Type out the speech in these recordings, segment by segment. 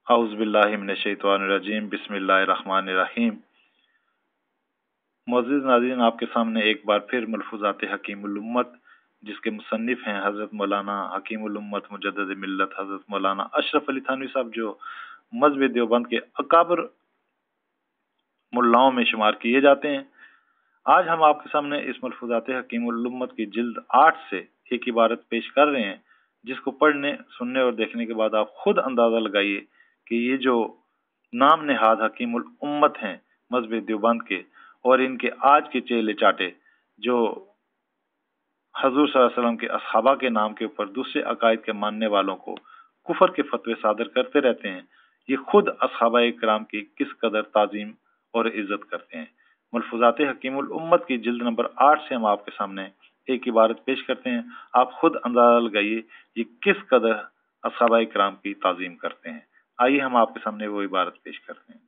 औज़ु बिल्लाहि मिनश शैतानिर रजीम बिस्मिल्लाहिर्रहमानिर रहीम। मुअज़्ज़िज़ नाज़रीन, आपके सामने एक बार फिर मलफूज़ात हकीमुल उम्मत, जिसके मुसन्निफ़ हैं हज़रत मौलाना हकीमुल उम्मत मुजद्दिद मिल्लत हज़रत मौलाना अशरफ अली थानवी साहब, जो मज़हब देवबंद के अकाबर मुल्लाओं में शुमार किए जाते हैं। आज हम आपके सामने इस मलफूज़ात हकीमुल उम्मत की जिल्द 8 से एक इबारत पेश कर रहे हैं, जिसको पढ़ने, सुनने और देखने के बाद आप खुद अंदाज़ा लगाइए कि ये जो नाम नेहाद हकीमुल उम्मत हैं मज़हब देवबंद के, और इनके आज के चेले चाटे जो हजूर सल्लल्लाहु अलैहि वसल्लम के असहाबा के नाम के ऊपर दूसरे अकायद के मानने वालों को कुफर के फतवे सादर करते रहते हैं, ये खुद असहाबा इकराम की किस कदर ताजीम और इज्जत करते हैं। मलफूज़ात हकीमुल उम्मत की जिल्द नंबर 8 से हम आपके सामने एक इबारत पेश करते हैं। आप खुद अंदाजा लगाइए ये किस कदर असहाबा इकराम की ताजीम करते हैं। आइए हम आपके सामने वो इबारत पेश करते हैं।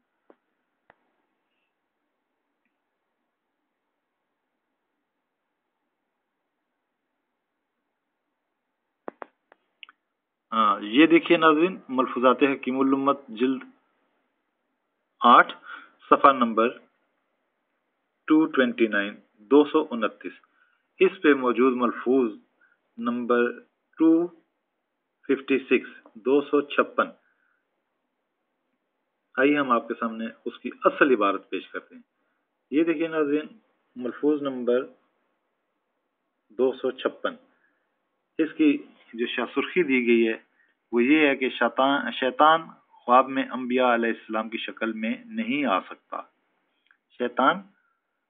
ये देखिए नाज़रीन, मलफूज़ात हकीमुल उम्मत जिल्द 8 सफ़ा नंबर 229 229। इस पे मौजूद मलफूज नंबर 256 256। आइए हम आपके सामने उसकी असल इबारत पेश करते हैं। ये देखिए नाज़रीन, मलफूज नंबर 256, इसकी जो शासुर्खी दी गई है वो ये है कि शैतान ख्वाब में अंबिया अलैहिस्सलाम की शक्ल में नहीं आ सकता। शैतान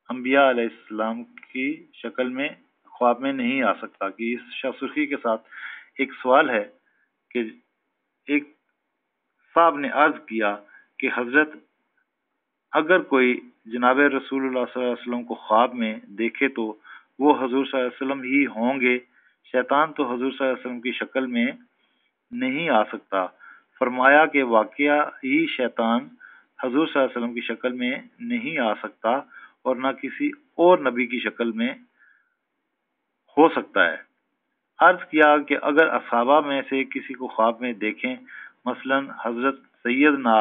अंबिया अलैहिस्सलाम की शक्ल में ख्वाब में नहीं आ सकता। कि इस शासुर्खी के साथ एक सवाल है कि एक साहब ने अर्ज किया कि हजरत, अगर कोई जनाब रसूलुल्लाह सल्लल्लाहु अलैहि वसल्लम को ख्वाब में देखे तो वो हजूर सल्लल्लाहु अलैहि वसल्लम ही होंगे। शैतान तो हजूर सल्लल्लाहु अलैहि वसल्लम की शक्ल में नहीं आ सकता। फरमाया कि वाकया ही शैतान हजूर सल्लल्लाहु अलैहि वसल्लम की शक्ल में नहीं आ सकता और ना किसी और नबी की शक्ल में हो सकता है। अर्ज किया कि अगर असहाबा में से किसी को ख्वाब में देखें, मसलन हजरत सैयदना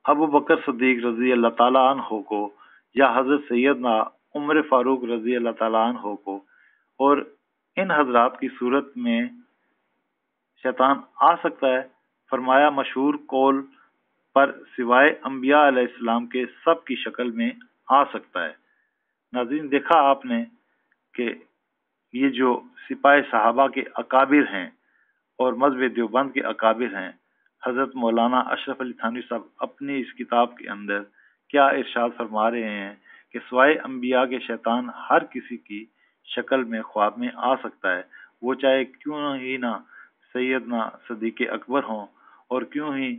अबू बकर सिद्दीक रजी अल्लाह ताला अन्हो को, या हजरत सैयदना उमर फारूक रजी अल्लाह ताला अन्हो को, और इन हजरात की सूरत में शैतान आ सकता है। फरमाया मशहूर कौल पर सिवाय अंबिया अलैहिस्सलाम के सब की शक्ल में आ सकता है। नाज़रीन, देखा आपने कि ये जो सिपाही सहाबा के अकाबिर हैं और मज़हब देवबंद के अकाबिर हैं, हज़रत मौलाना अशरफ अली थानवी साहब अपनी इस किताब के अंदर क्या इरशाद फरमा रहे हैं कि सिवाय अंबिया के शैतान हर किसी की शक्ल में ख्वाब में आ सकता है। वो चाहे क्यों ही ना सैयदना सिद्दीक़ अकबर हों और क्यों ही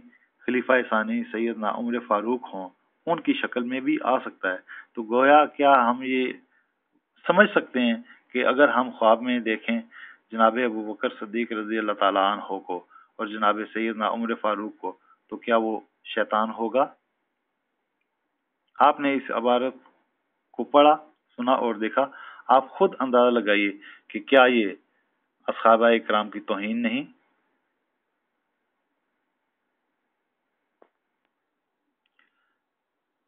खलीफा सानी सैयदना उमर फारूक हों, उनकी शक्ल में भी आ सकता है। तो गोया क्या हम ये समझ सकते हैं कि अगर हम ख्वाब में देखें जनाब अबू बकर सिद्दीक रजी अल्लाह ताला अन्हो को और जनाब सैयदना उमर फारूक को, तो क्या वो शैतान होगा? आपने इस इबारत को पढ़ा, सुना और देखा। आप खुद अंदाजा लगाइए कि क्या ये असहाबा इकराम की तौहीन नहीं?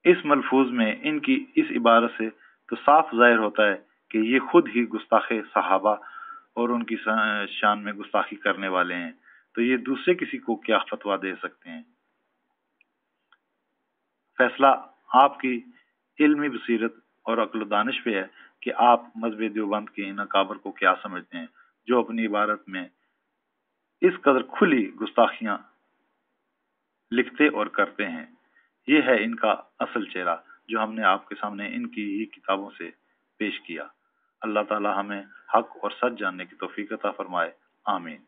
इस मलफूज में इनकी इस इबारत से तो साफ जाहिर होता है कि ये खुद ही गुस्ताखे सहाबा और उनकी शान में गुस्ताखी करने वाले हैं। तो ये दूसरे किसी को क्या फतवा दे सकते हैं? फैसला आपकी इल्मी बसीरत और अक्ल दानिश पे है कि आप मज़हब देवबंद के इन अकाबर को क्या समझते हैं, जो अपनी इबारत में इस कदर खुली गुस्ताखियां लिखते और करते हैं। ये है इनका असल चेहरा, जो हमने आपके सामने इनकी ही किताबों से पेश किया। अल्लाह ताला हमें हक और सच जानने की तौफीक अता फरमाए। आमीन।